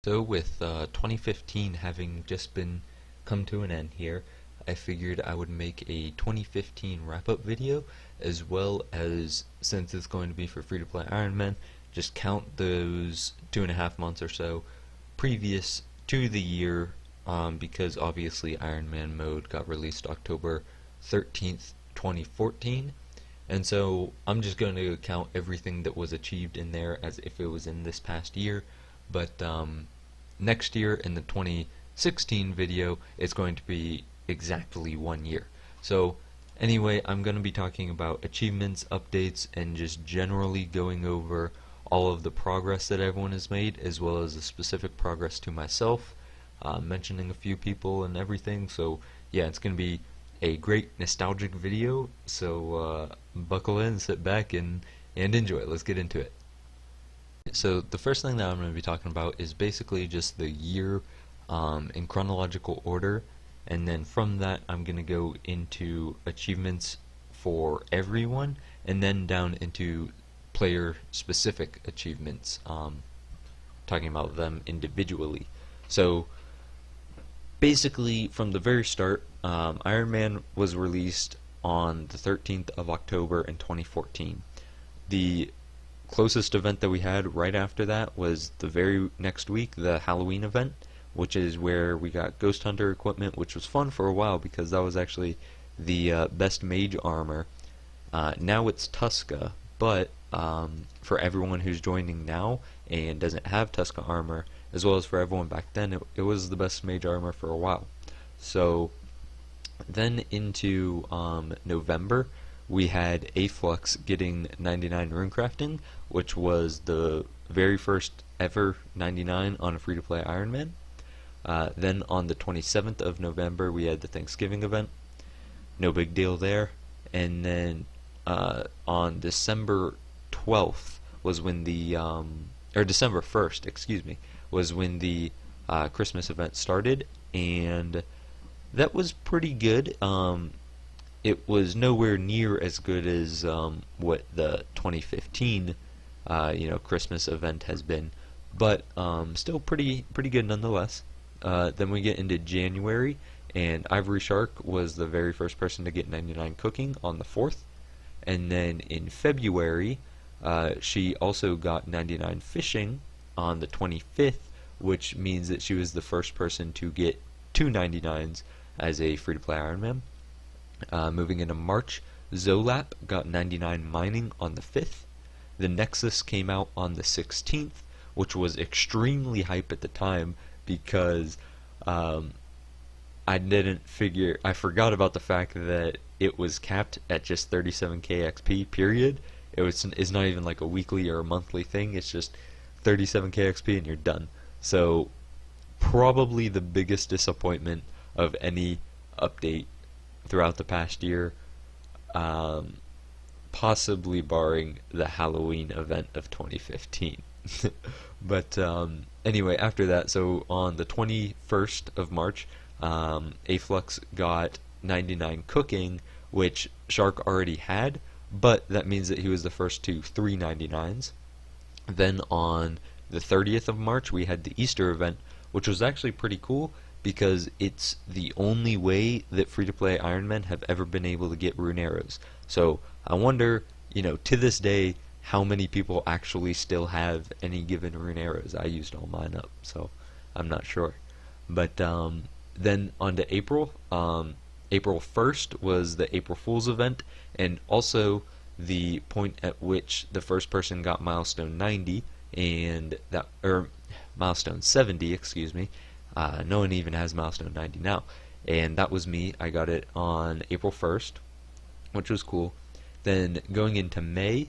So with 2015 having just been come to an end here, I figured I would make a 2015 wrap-up video, as well as, since it's going to be for free-to-play Ironmen, just count those 2.5 months or so previous to the year, because obviously Ironman mode got released October 13th, 2014, and so I'm just going to count everything that was achieved in there as if it was in this past year. But next year, in the 2016 video, it's going to be exactly 1 year. So anyway, I'm going to be talking about achievements, updates, and just generally going over all of the progress that everyone has made, as well as the specific progress to myself, mentioning a few people and everything. So yeah, it's going to be a great nostalgic video, so buckle in, sit back, and enjoy it. Let's get into it. So the first thing that I'm going to be talking about is basically just the year in chronological order, and then from that I'm going to go into achievements for everyone, and then down into player specific achievements, talking about them individually. So basically from the very start, Ironman was released on the 13th of October in 2014. The closest event that we had right after that was the very next week, the Halloween event, which is where we got Ghost Hunter equipment, which was fun for a while because that was actually the best mage armor. Now it's Tuska, but for everyone who's joining now and doesn't have Tuska armor, as well as for everyone back then, it was the best mage armor for a while. So then into November, we had Aflux getting 99 runecrafting, which was the very first ever 99 on a free-to-play Ironman. Then on the 27th of November, we had the Thanksgiving event. No big deal there. And then on December 12th was when the, or December 1st, excuse me, was when the Christmas event started, and that was pretty good. It was nowhere near as good as what the 2015 Christmas event has been, but still pretty good nonetheless. Then we get into January, and Ivoryshark was the very first person to get 99 cooking on the 4th, and then in February she also got 99 fishing on the 25th, which means that she was the first person to get 299s as a free-to-play Ironman. Moving into March, XOLAP got 99 mining on the 5th. The Nexus came out on the 16th, which was extremely hype at the time because I forgot about the fact that it was capped at just 37k XP, period. It's not even like a weekly or a monthly thing, it's just 37k XP and you're done. So probably the biggest disappointment of any update throughout the past year, possibly barring the Halloween event of 2015. But anyway, after that, so on the 21st of March, Aflux got 99 cooking, which Shark already had, but that means that he was the first to 399s. Then on the 30th of March, we had the Easter event, which was actually pretty cool, because it's the only way that free-to-play Ironmen have ever been able to get rune arrows. So I wonder, to this day, how many people actually still have any given rune arrows. I used all mine up, so I'm not sure. But then on to April. April 1st was the April Fool's event, and also the point at which the first person got milestone 90, or milestone 70, excuse me. No one even has milestone 90 now, and that was me. I got it on April 1st, which was cool. Then going into May,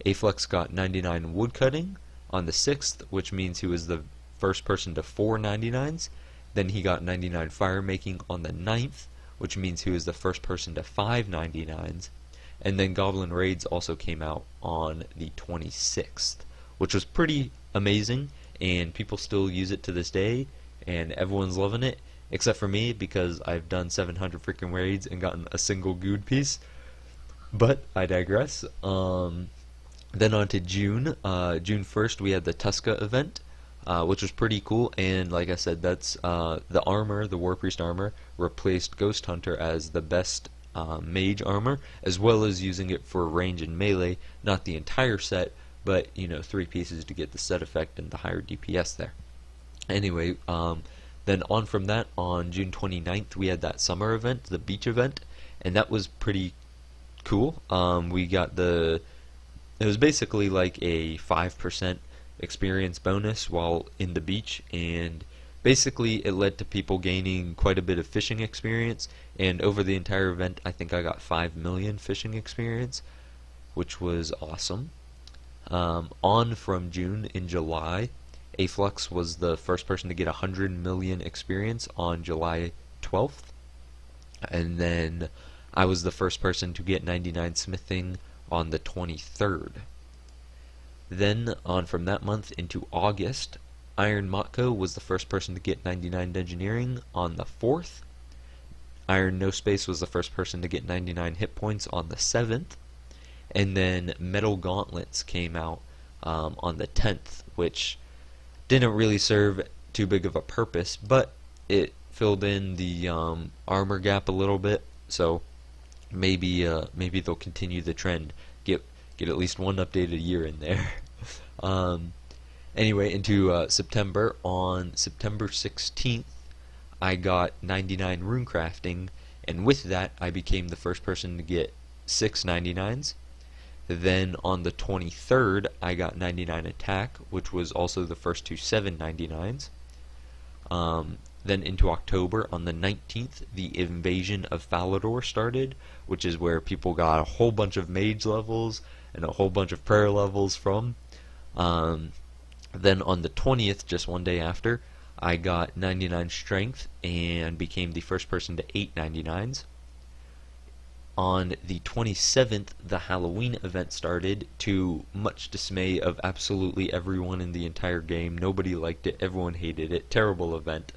Aflux got 99 woodcutting on the 6th, which means he was the first person to 499s. Then he got 99 fire making on the 9th, which means he was the first person to 599s. And then Goblin Raids also came out on the 26th, which was pretty amazing, and people still use it to this day, and everyone's loving it, except for me, because I've done 700 freaking raids and gotten a single good piece. But I digress. Then on to June. June 1st, we had the Tuska event. which was pretty cool. And like I said, that's the armor, the War Priest armor, replaced Ghost Hunter as the best mage armor, as well as using it for range and melee. Not the entire set, but 3 pieces to get the set effect and the higher DPS there. Anyway, then on from that, on June 29th, we had that summer event, the beach event, and that was pretty cool. We got it was basically like a 5% experience bonus while in the beach, and basically it led to people gaining quite a bit of fishing experience, and over the entire event I think I got 5 million fishing experience, which was awesome. On from June, in July, Aflux was the first person to get 100 million experience on July 12th, and then I was the first person to get 99 smithing on the 23rd. Then, on from that month into August, Iron Matko was the first person to get 99 engineering on the 4th. Ironnospace was the first person to get 99 hit points on the 7th. And then Metal Gauntlets came out on the 10th, which didn't really serve too big of a purpose, but it filled in the armor gap a little bit, so maybe they'll continue the trend, get at least one updated year in there. Anyway, into September. On September 16th, I got 99 rune crafting, and with that, I became the first person to get 6 99s. Then on the 23rd, I got 99 attack, which was also the first to 7 99s. Then into October, on the 19th, the Invasion of Falador started, which is where people got a whole bunch of mage levels and a whole bunch of prayer levels from. Then on the 20th, just one day after, I got 99 strength and became the first person to 8 99s. On the 27th, the Halloween event started, to much dismay of absolutely everyone in the entire game. Nobody liked it, everyone hated it, terrible event.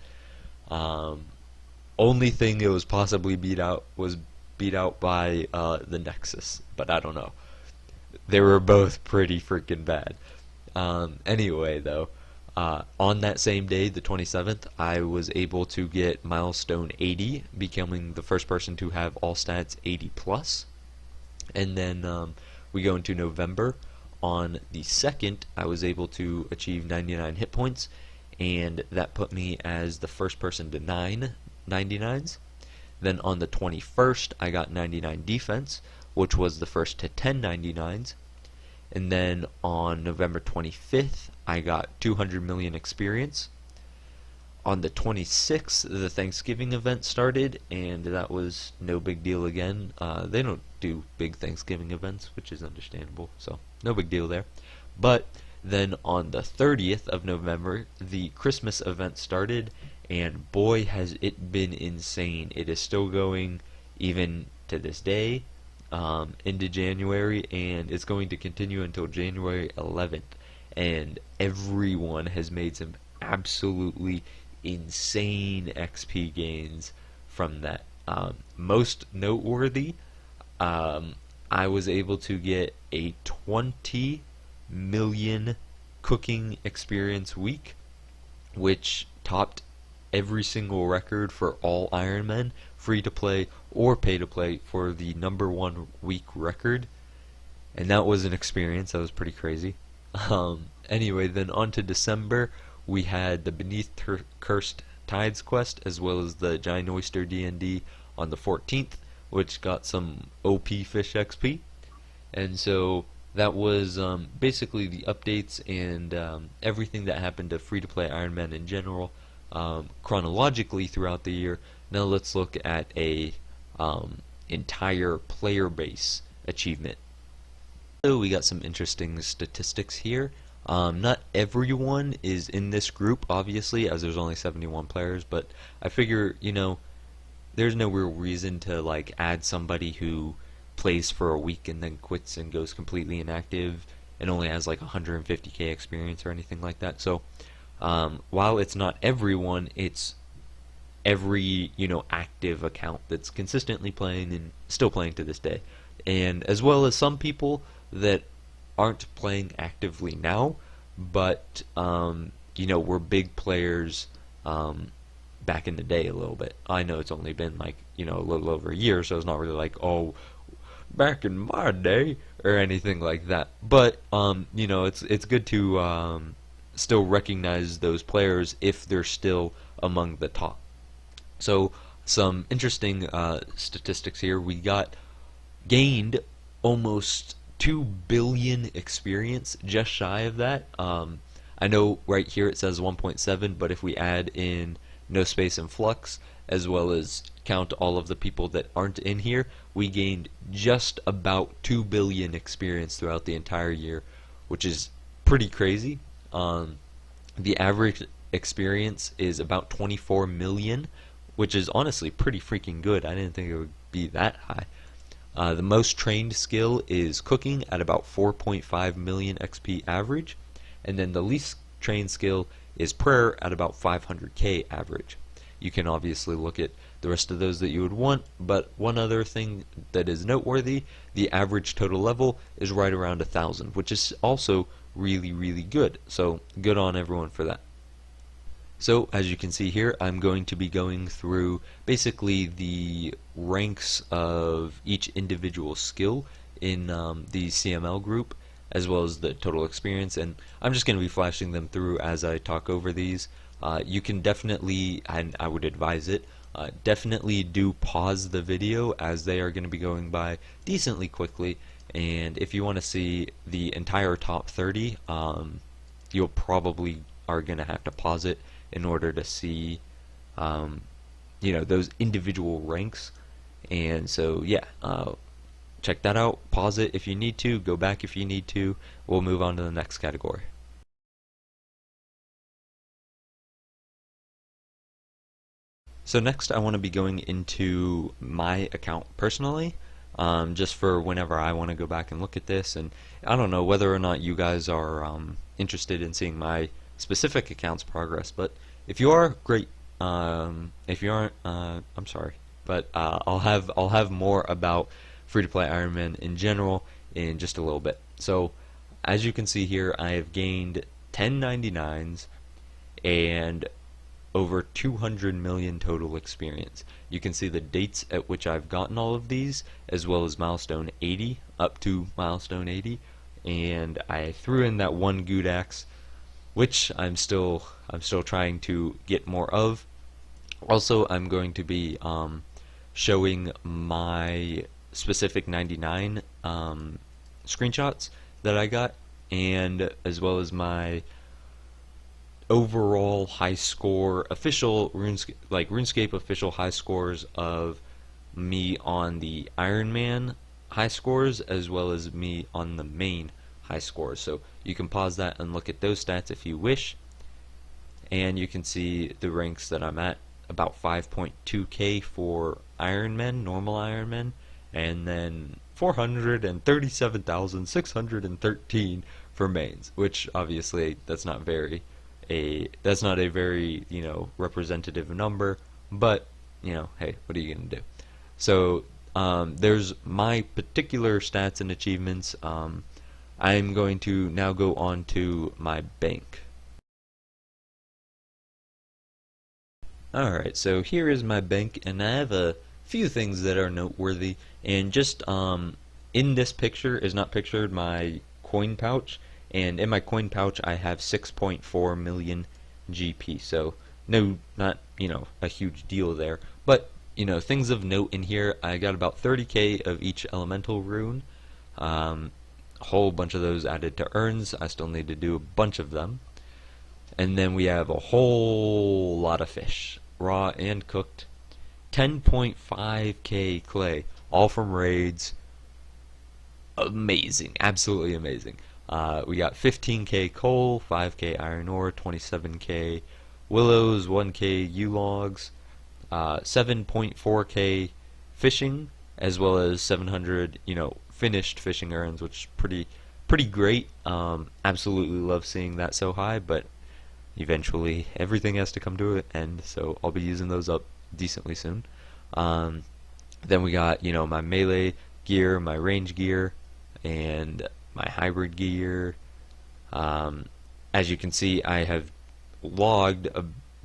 Only thing it was possibly beat out by the Nexus, but I don't know. They were both pretty freaking bad. Anyway, though, on that same day, the 27th, I was able to get milestone 80, becoming the first person to have all stats 80 plus. And then we go into November. On the 2nd, I was able to achieve 99 hit points, and that put me as the first person to 9 99s. Then on the 21st, I got 99 defense, which was the first to 10 99s. And then on November 25th, I got 200 million experience. On the 26th, the Thanksgiving event started, and that was no big deal again. They don't do big Thanksgiving events, which is understandable, so no big deal there. But then on the 30th of November, the Christmas event started, and boy has it been insane. It is still going even to this day. Into January, and it's going to continue until January 11th, and everyone has made some absolutely insane XP gains from that. Most noteworthy, I was able to get a 20 million cooking experience week, which topped every single record for all Ironmen, free to play or pay to play, for the #1 week record. And that was an experience. That was pretty crazy. Anyway, then on to December, we had the Beneath Cursed Tides quest, as well as the Giant Oyster D&D on the 14th, which got some OP fish XP. And so that was basically the updates and everything that happened to free-to-play Iron Man in general, chronologically throughout the year. Now let's look at a entire player base achievement. So we got some interesting statistics here. Not everyone is in this group, obviously, as there's only 71 players, but I figure, there's no real reason to like add somebody who plays for a week and then quits and goes completely inactive and only has like 150k experience or anything like that. So while it's not everyone, it's every active account that's consistently playing and still playing to this day, and as well as some people that aren't playing actively now, but were big players back in the day a little bit. I know it's only been like, a little over a year, so it's not really like, oh, back in my day or anything like that. But it's good to still recognize those players if they're still among the top. So some interesting statistics here. We gained almost 2 billion experience, just shy of that. I know right here it says 1.7, but if we add in no space and flux, as well as count all of the people that aren't in here, we gained just about 2 billion experience throughout the entire year, which is pretty crazy. The average experience is about 24 million, which is honestly pretty freaking good. I didn't think it would be that high. The most trained skill is cooking at about 4.5 million XP average, and then the least trained skill is prayer at about 500k average. You can obviously look at the rest of those that you would want, but one other thing that is noteworthy, the average total level is right around 1,000, which is also really, really good. So good on everyone for that. So as you can see here, I'm going to be going through basically the ranks of each individual skill in the CML group, as well as the total experience, and I'm just going to be flashing them through as I talk over these. You can definitely, and I would advise it, definitely do pause the video, as they are going to be going by decently quickly, and if you want to see the entire top 30, you'll probably are going to have to pause it in order to see those individual ranks. And so yeah, check that out, pause it if you need to, go back if you need to. We'll move on to the next category. So next I want to be going into my account personally, just for whenever I want to go back and look at this. And I don't know whether or not you guys are interested in seeing my specific account's progress, but if you are, great. If you aren't, I'm sorry, but I'll have more about free-to-play Ironman in general in just a little bit. So as you can see here, I have gained 1099s and over 200 million total experience. You can see the dates at which I've gotten all of these, as well as milestone 80 up to milestone 80, and I threw in that one good axe, which I'm still trying to get more of. Also, I'm going to be showing my specific 99 screenshots that I got, and as well as my overall high score official RuneScape official high scores of me on the Ironman high scores, as well as me on the main high scores. So you can pause that and look at those stats if you wish, and you can see the ranks that I'm at, about 5.2k for Ironmen, normal Ironmen, and then 437,613 for mains, which obviously that's not a very representative number, but hey, what are you gonna do? So there's my particular stats and achievements. I'm going to now go on to my bank. Alright, so here is my bank, and I have a few things that are noteworthy, and just in this picture is not pictured my coin pouch, and in my coin pouch I have 6.4 million GP, so no, not a huge deal there, but things of note in here. I got about 30k of each elemental rune, a whole bunch of those added to urns. I still need to do a bunch of them, and then we have a whole lot of fish, raw and cooked. 10.5k clay, all from raids. Amazing, absolutely amazing. We got 15k coal, 5k iron ore, 27k willows, 1k U-logs, 7.4k fishing, as well as 700 finished fishing urns, which is pretty great. Absolutely love seeing that so high, but eventually everything has to come to an end, so I'll be using those up decently soon. Then we got my melee gear, my range gear, and my hybrid gear. As you can see, I have logged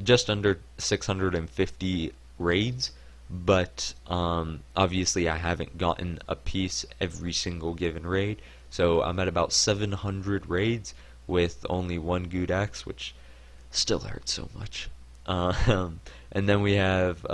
just under 650 raids, but obviously I haven't gotten a piece every single given raid, so I'm at about 700 raids with only one good axe, which still hurts so much. And then we have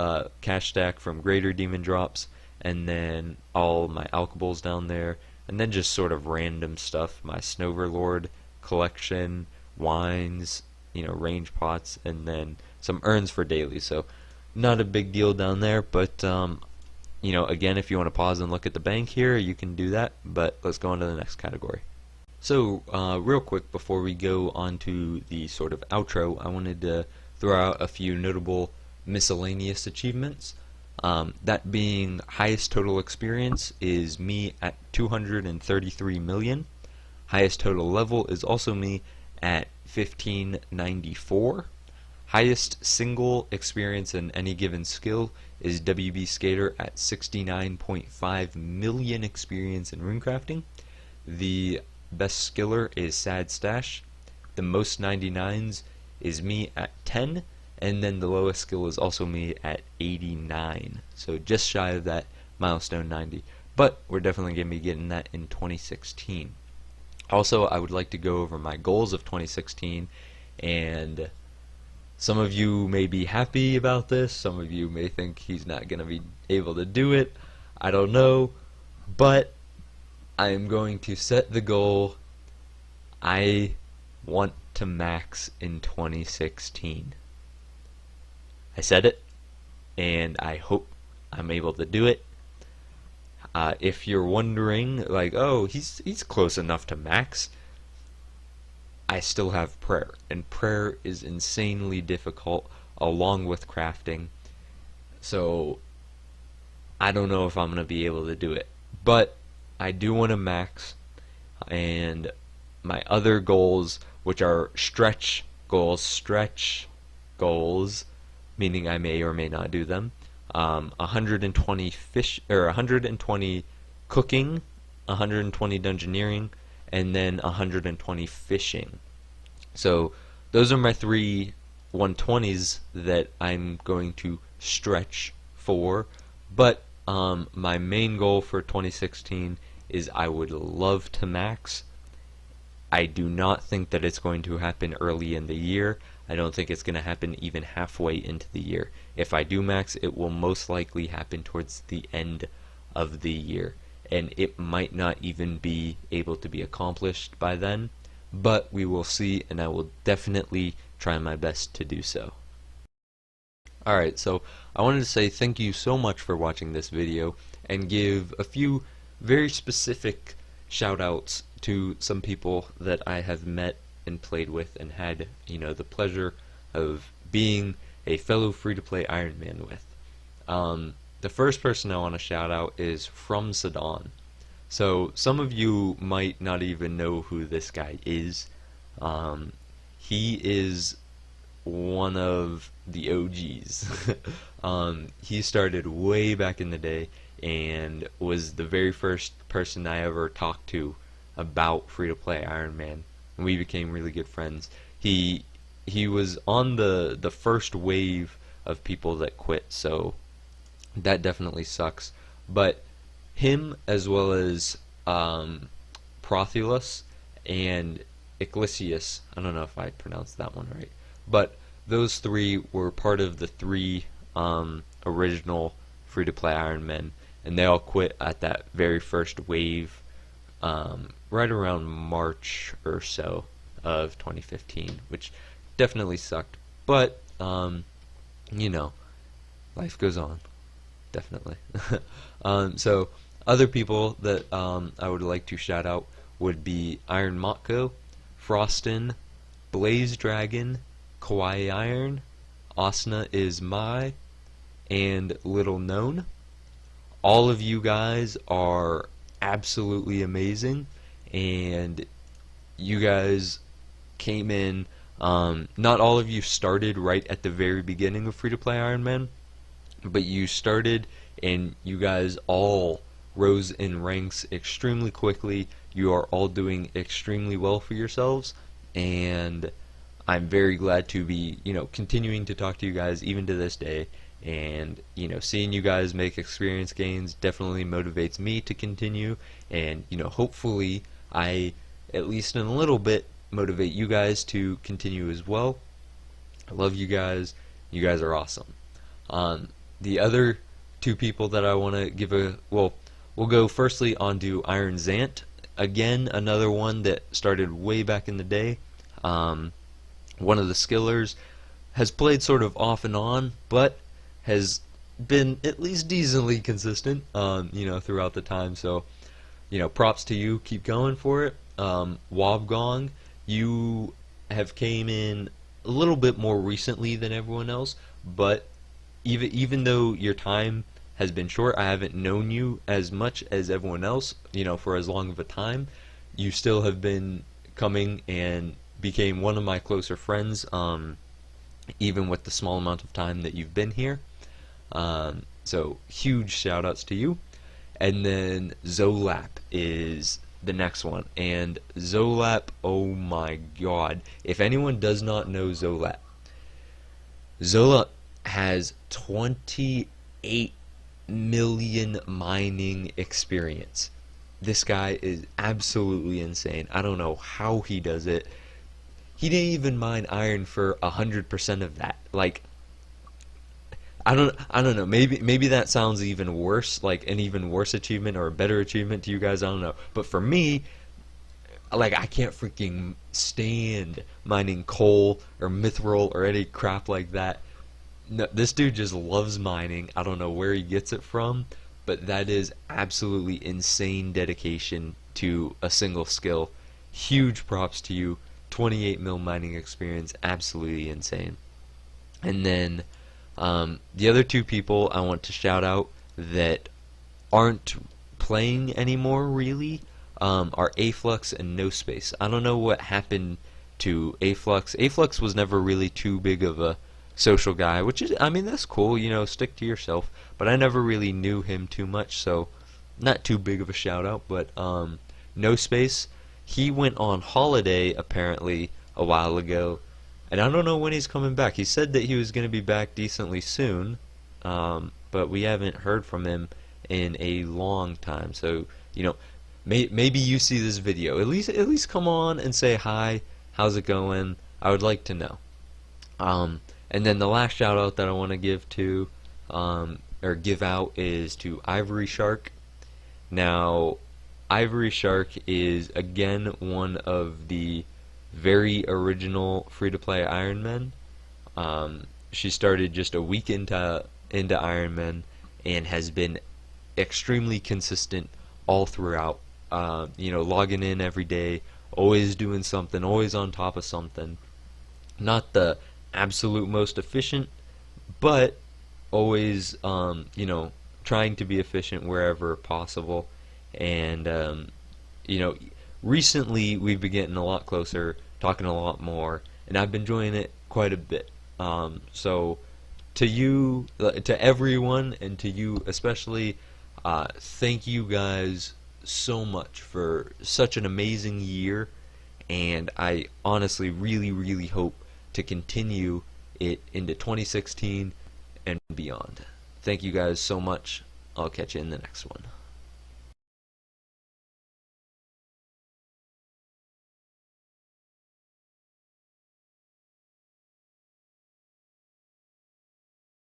cash stack from greater demon drops, and then all my alkables down there, and then just sort of random stuff, my Snoverlord collection, wines, range pots, and then some urns for daily. So not a big deal down there, but again, if you want to pause and look at the bank here, you can do that, but let's go on to the next category. So real quick before we go on to the sort of outro, I wanted to throw out a few notable miscellaneous achievements. That being highest total experience is me at 233 million. Highest total level is also me at 1594. Highest single experience in any given skill is WB Skater at 69.5 million experience in runecrafting. The best skiller is Sad Stash. The most 99s is me at 10, and then the lowest skill is also me at 89. So just shy of that milestone 90. But we're definitely going to be getting that in 2016. Also, I would like to go over my goals of 2016, and some of you may be happy about this, some of you may think he's not going to be able to do it, I don't know, but I am going to set the goal. I want to max in 2016. I said it, and I hope I'm able to do it. If you're wondering, like, oh, he's close enough to max, I still have prayer, and prayer is insanely difficult along with crafting, so I don't know if I'm going to be able to do it, but I do want to max. And my other goals, which are stretch goals, meaning I may or may not do them, 120 fish, or 120 cooking, 120 dungeoneering, and then 120 fishing. So those are my three 120s that I'm going to stretch for, but my main goal for 2016 is I would love to max. I do not think that it's going to happen early in the year. I don't think it's going to happen even halfway into the year. If I do max, it will most likely happen towards the end of the year, and it might not even be able to be accomplished by then, but we will see, and I will definitely try my best to do so. Alright, so I wanted to say thank you so much for watching this video, and give a few very specific shoutouts to some people that I have met and played with and had, the pleasure of being a fellow free-to-play Ironman with. The first person I want to shout out is fromsudan. So some of you might not even know who this guy is. He is one of the OGs. He started way back in the day and was the very first person I ever talked to about free-to-play Ironman. And we became really good friends. He was on the first wave of people that quit, so that definitely sucks. But him, as well as prothrylos and icillicious, I don't know if I pronounced that one right, but those three were part of the three original free-to-play Ironmen, and they all quit at that very first wave, right around March or so of 2015, which definitely sucked, but life goes on, definitely. So other people that I would like to shout out would be Iron Matko, Frostin, Blaze Dragon, Kawaiiron, Asuna is my, and Little Known. All of you guys are absolutely amazing, and you guys came in, not all of you started right at the very beginning of free-to-play Ironman, but you started and you guys all rose in ranks extremely quickly. You are all doing extremely well for yourselves, and I'm very glad to be, continuing to talk to you guys even to this day. And, seeing you guys make experience gains definitely motivates me to continue. And, hopefully I, at least in a little bit, motivate you guys to continue as well. I love you guys. You guys are awesome. The other two people that I want to give we'll go firstly on to Iron Zant. Again, another one that started way back in the day. One of the skillers, has played sort of off and on, but has been at least decently consistent, throughout the time. So, props to you. Keep going for it. Wobbegong, you have came in a little bit more recently than everyone else, but even though your time has been short, I haven't known you as much as everyone else, for as long of a time. You still have been coming and became one of my closer friends, even with the small amount of time that you've been here. So huge shout outs to you. And then XOLAP is the next one. And XOLAP, oh my god. If anyone does not know XOLAP has 28 million mining experience. This guy is absolutely insane. I don't know how he does it. He didn't even mine iron for 100% of that. Like, I don't know. Maybe that sounds even worse, like an even worse achievement or a better achievement to you guys. I don't know. But for me, like, I can't freaking stand mining coal or mithril or any crap like that. No, this dude just loves mining. I don't know where he gets it from, but that is absolutely insane dedication to a single skill. Huge props to you. 28 mil mining experience, absolutely insane. And then the other two people I want to shout out that aren't playing anymore really are Aflux and Nospace. I don't know what happened to Aflux. Aflux was never really too big of a social guy, which is, I mean, that's cool, stick to yourself, but I never really knew him too much, so not too big of a shout out. But Nospace, he went on holiday apparently a while ago, and I don't know when he's coming back. He said that he was going to be back decently soon, but we haven't heard from him in a long time. So, maybe you see this video. At least come on and say hi. How's it going? I would like to know. And then the last shout out that I want to give to, or give out, is to ivoryshark. Now, ivoryshark is again one of the very original free-to-play Ironmen. She started just a week into Ironmen and has been extremely consistent all throughout. Logging in every day, always doing something, always on top of something. Not the absolute most efficient, but always trying to be efficient wherever possible. And recently we've been getting a lot closer, talking a lot more, and I've been enjoying it quite a bit. So to you, to everyone, and to you especially, thank you guys so much for such an amazing year, and I honestly really hope to continue it into 2016 and beyond. Thank you guys so much. I'll catch you in the next one.